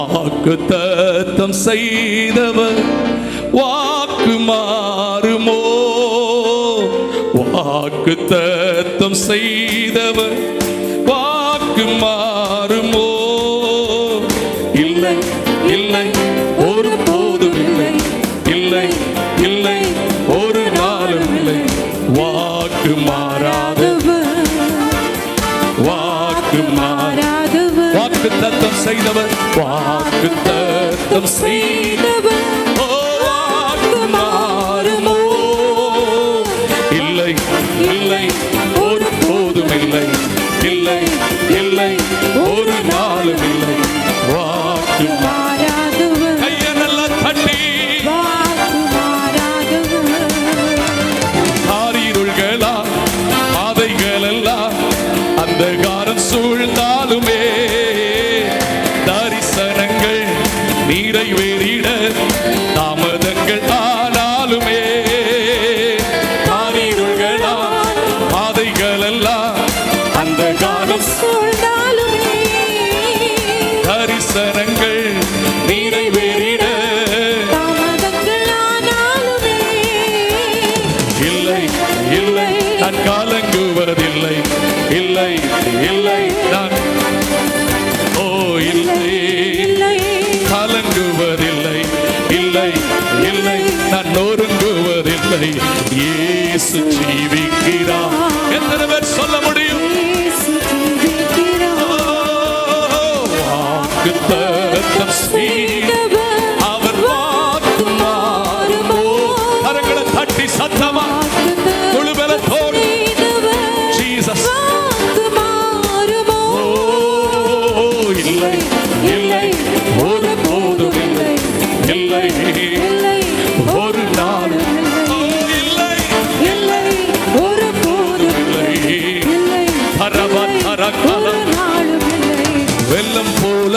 வாக்குத்தத்தம் செய்தவர் வாக்கு மாறுமோ? வாக்குத்தத்தம் செய்தவர் வாக்கு மாறுமோ? இல்லை இல்லை, ஒரு போதும் இல்லை, இல்லை இல்லை, ஒரு நாளும் இல்லை. வாக்கு மாறாதவர், வாக்கு மாறாதவர், வாக்கு தத்தம் செய்தவர், வாக்கு தத்தம் செய்தவர் வாக்கு மாறுமோ? இல்லை இல்லை, ஒரு போதும் இல்லை, இல்லை இல்லை, ஒரு நாளும் இல்லை. வாக்கு மாறாதவர், கையை நல்லா தட்டி வாக்கு மாறாதவர். காரிருள்களா பாதைகள் எல்லாம் அந்த காரம் சூழ்ந்தாலுமே தரிசனங்கள் நிறைவேறிட தாமதங்கள் ஆனாலுமே, காரிருள்களா பாதைகள் எல்லாம் அந்த காரம் சூழ்ந்தாலுமே தரிசனங்கள் நிறைவேறிட தாமதங்கள் ஆனாலுமே, இல்லை இல்லை, நான் கலங்குவதில்லை, இல்லை இல்லை, நான் ஓ இல்லை கலங்குவதில்லை, இல்லை இல்லை, நான் நொறுங்குவதில்லை. இயேசு ஜீவிக்கிறார். எத்தனை பேர் சொல்ல முடியும்? வாக்குத்தத்தம் செய்தவர் அவர் வாக்கு மாறுமோ? கரங்களை தட்டி சத்தமா முழுபலத்தோடு ஜீசஸ் வாக்கு மாறுமோ? இல்லை இல்லை, ஒரு போதும் இல்லை, இல்லை இல்லை, ஒரு நாளும் இல்லை, இல்லை ஒரு போதும் இல்லை, இல்லை ஒரு நாளும் இல்லை. வெள்ளம் போல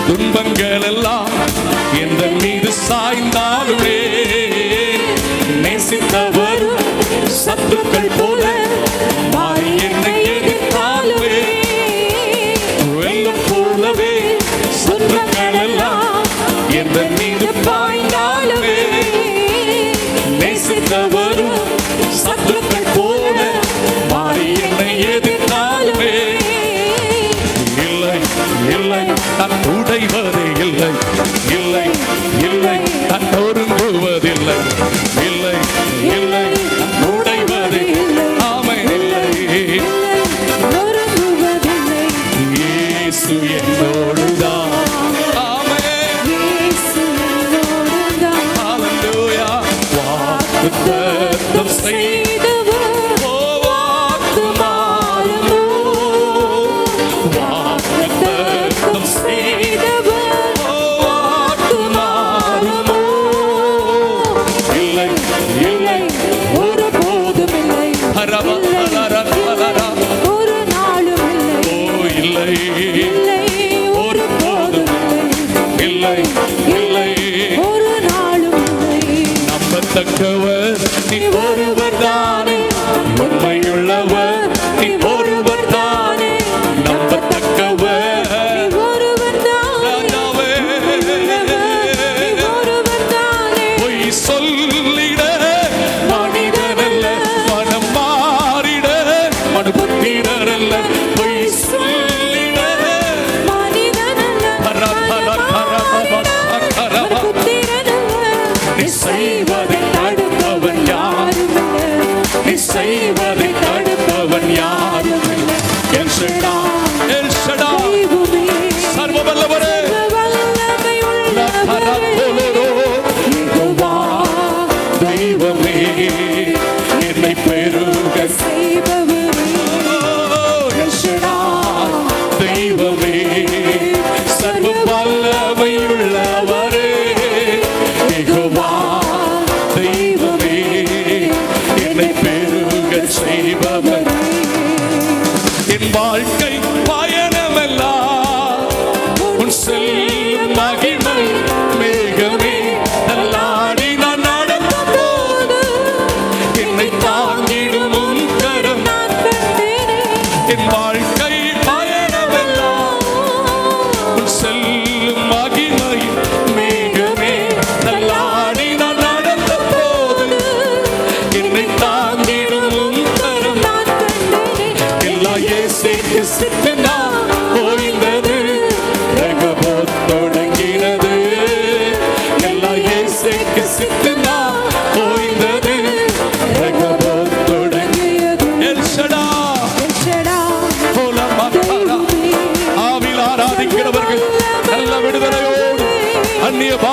துன்பங்கள் எல்லாம் எந்த மீது சாய்ந்தாலுமே நேசித்தவர் சத்துக்கள் போல மாறி என்னை எதிர்த்தாலுமே, வெள்ளம் போலவே சத்துக்கள் எல்லாம் எந்த மீது பாய்ந்தாலுமே நேசித்தவரும் சத்துக்கள் போல மாறி என்னை எதிர்த்தாலுமே, இல்லை இல்லை, நான் உடைவதே இல்லை, இல்லை இல்லை, நான் நொறுங்குவதில்லை, இல்லை இல்லை, நான் உடைவதே ஆமை இல்லை, நொறுங்குவதில்லை. இயேசு என்னோடுதான், ஆமென், இயேசு என்னோடுதான். ஹல்லேலூயா. வாக்குத்தத்தம் செய்தவர் வாக்கு மாறுமோ? வாக்குத்தத்தம் செய்தவர் வாக்கு மாறுமோ? இல்லை இல்லை, ஒரு போதும் இல்லை, ஒரு நாளும் இல்லை, ஓ இல்லை இல்லை, ஒரு போதும் இல்லை, இல்லை ஒரு நாளும் இல்லை. நம்பத்தக்கவர் நீ ஒருவர் தானே, உண்மையுள்ளவர் நீ ஒருவர் தானே, நம்பத்தக்கவர் நீ ஒருவர் தானே, ஒருவர் தானே. பொய் சொல்லிட மனிதனல்ல, மனம் மாறிட மனுபுத்திரல்ல. பொய் சொல்லிட மனிதனல்ல, நீ செய்வதை தடுப்பவன் யாரும் இல்லை, நீ செய்வதை தடுப்பவன் யாரும் இல்லை. எல் ஷடாய், எல் ஷடாய், சர்வ வல்லவரே, தெய்வமே என்னை பெருக செய்பவரே, எல் ஷடாய், தெய்வமே சர்வ வல்லமையுள்ளவரே, யெகோவா தெய்வமே என்னை பெருக செய்பவரே. என் வாழ்க்கை பயணமெல்லாம் உன் செல்லும் மகிமை மேகமே தள்ளாடி நான் நடக்கும் போது என்னை தாங்கிடும் உன் கரம். என் வாழ்க்கை பயணமெல்லாம் உன் செல்லும்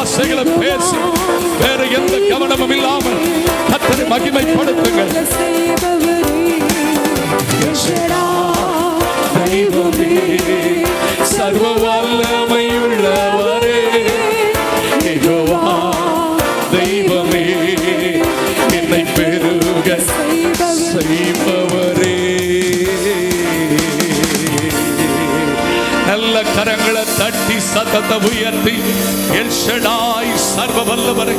பாஷைகளை பேசி வேற எந்த கவனமும் இல்லாமல் கர்த்தரை மகிமைப்படுத்துங்கள். தெய்வமே, சர்வ வல்லமையுள்ளவரே, யெகோவா தெய்வமே, என்னை பெருக செய்பவரே. நல்ல கரங்களை தட்டி சத்தத்தை உயர்த்தி எல் ஷடாய் சர்வ வல்லவரே.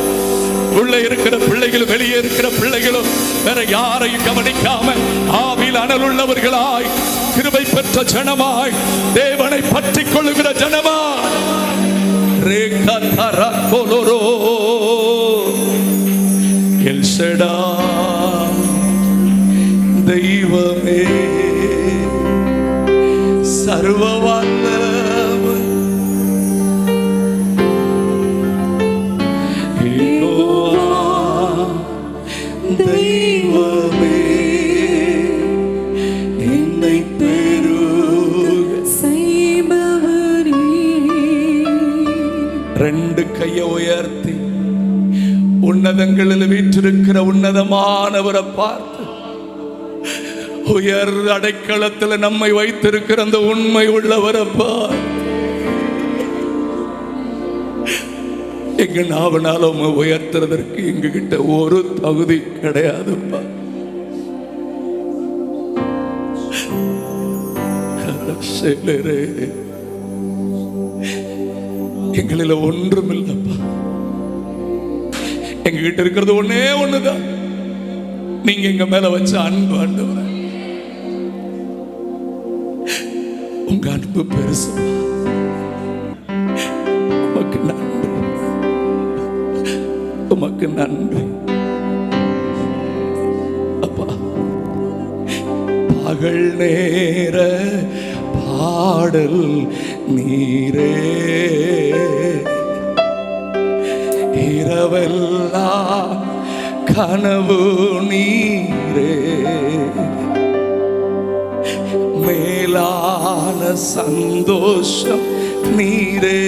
உள்ள இருக்கிற பிள்ளைகளும் வெளியே இருக்கிற பிள்ளைகளும் வேற யாரையும் கவனிக்காம ஆவியில் அனல் உள்ளவர்களாய், கிருபை பெற்ற ஜனமாய், தேவனை பற்றிக் கொள்ளுகிற ஜனமாய், எல் ஷடாய் தெய்வமே, சர்வ வல்லவர், யெகோவா தெய்வமே, என்னை பெருக செய்பவரே. ரெண்டு கையை உயர்த்தி உன்னதங்களில் வீற்றிருக்கிற உன்னதமானவரை பார்த்து, உயர் அடைக்கலத்தில் நம்மை வைத்திருக்கிற அந்த உண்மை உள்ளவரப்பா, எங்க நாவனாலும் உயர்த்துறதற்கு எங்க கிட்ட ஒரு தகுதி கிடையாதுப்பா. எங்களில் ஒன்றும் இல்லப்பா. எங்க கிட்ட இருக்கிறது ஒன்னே ஒண்ணுதான், நீங்க எங்க மேல வச்ச அன்பு. ஆண்டவரே, உங்க அன்பு பெருசு. உமக்கு நன்றி, உமக்கு நன்றி அப்பா. பகல் நேர பாடல் நீரே, இரவெல்லாம் கனவு நீரே, மேலான சந்தோஷம் நீரே,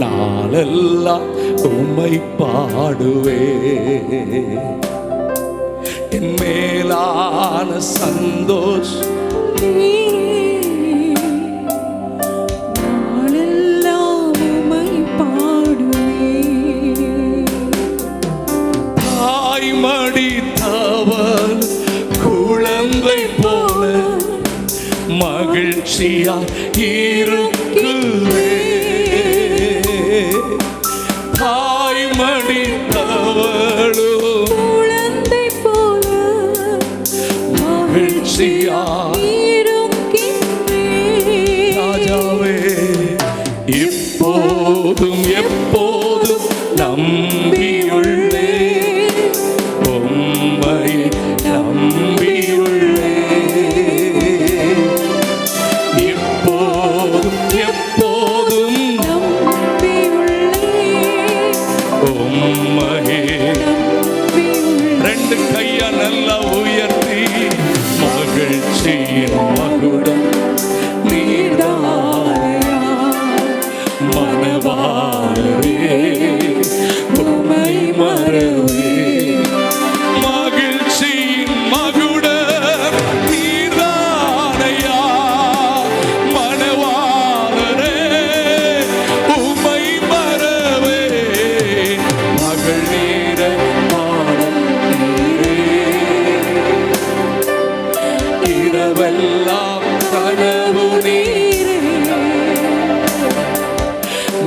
நாளெல்லாம் உம்மை பாடுவே, என் மேலான சந்தோஷம் நாளெல்லாம் உம்மை பாடுவே. தாய்மடி தவள் குழந்தை போல மகிழ்ச்சியா இருக்குவே, தாய்மடி தவளோ குழந்தை போல மகிழ்ச்சியா இருக்குவே. ராஜாவே, இப்போதும் எப்போதும் நம்பியுள்ளே, உம்மை நம்பியுள்ளே, இப்போதும் எப்போதும் நம்பியுள்ளே, உம்மை. ரெண்டு கையா நல்லா உயர்த்தி மகிழ்ச்சியின் மகுடம் நீதாயா, மனவாளரே உம்மை மறவே, மகிழ்ச்சியின் மகுடம் நீதானையா, மனவாளரே உம்மை மறவே, மகள் நீர நீரே, இரவெல்லாம் கனவு நீரே,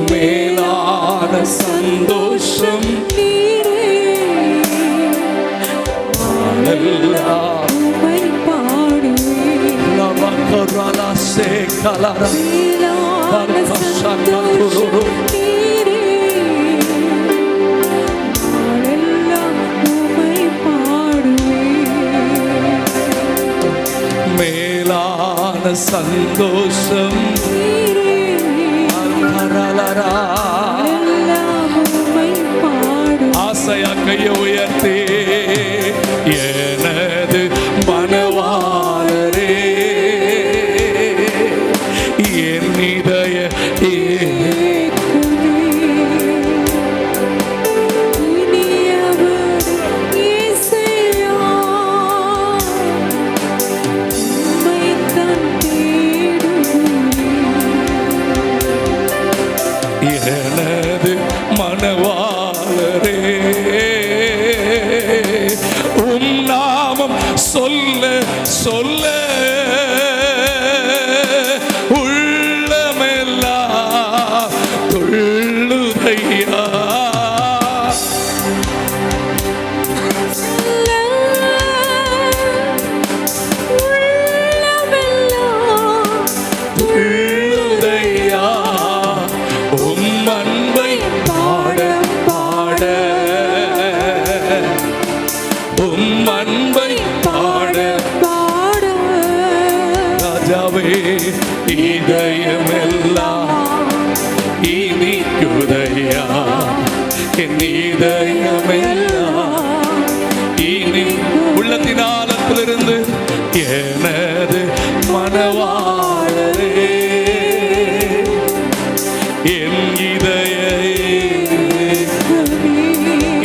மேலான சந்தோஷம் நீரே, நாளெல்லாம் உம்மை பாடுவே. லவகரலா சேகலரா மேலான சந்தோஷம் நீரே, நாளெல்லாம் உம்மை பாடுவே. மேலான சந்தோஷம் நீரே, ஆசையா கையை உயர்த்தி எனது மனவாளரே, என் இதய என் இதயமெல்லாம் இனி உள்ளத்தின் ஆழத்திலிருந்து எனது மனவாளரே என் இதய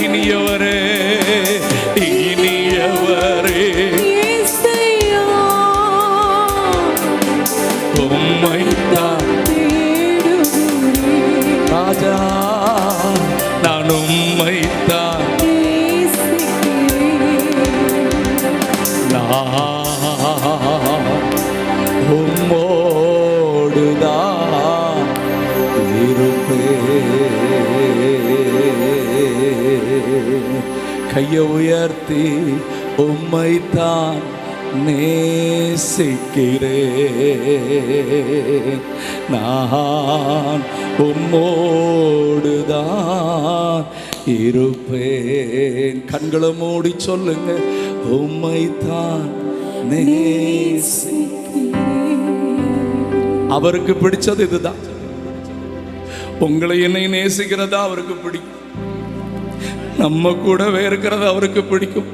இனியவரே இனியவரே உம்மைத்தான் ராஜா நான் உம்மைத்தான் உம்மோடுதான் இருப்பேன். கையை உயர்த்தி உம்மைத்தான் நேசிக்கிறேன். நான் உம்மோடுதான் இருப்பேன். கண்களை மூடி சொல்லுங்க, உம்மைத்தான் அவருக்கு பிடிச்சது இதுதான். உங்களை என்னை நேசிக்கிறதா அவருக்கு பிடிக்கும். நம்ம கூடவே இருக்கிறது அவருக்கு பிடிக்கும்.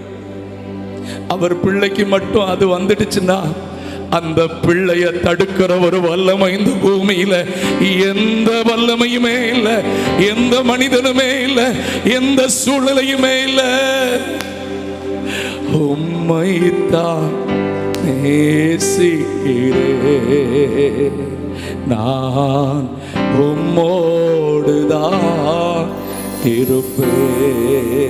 அவர் பிள்ளைக்கு மட்டும் அது வந்துடுச்சுன்னா அந்த பிள்ளைய தடுக்கிற ஒரு வல்லமை இந்த பூமியில எந்த வல்லமையுமே இல்லை, எந்த மனிதனுமே இல்லை, எந்த சூழ்நிலையுமே இல்லை. உம்மைத்தான் நேசிக்கிறேன். நான் உம்மோடுதான் இருப்பேன்.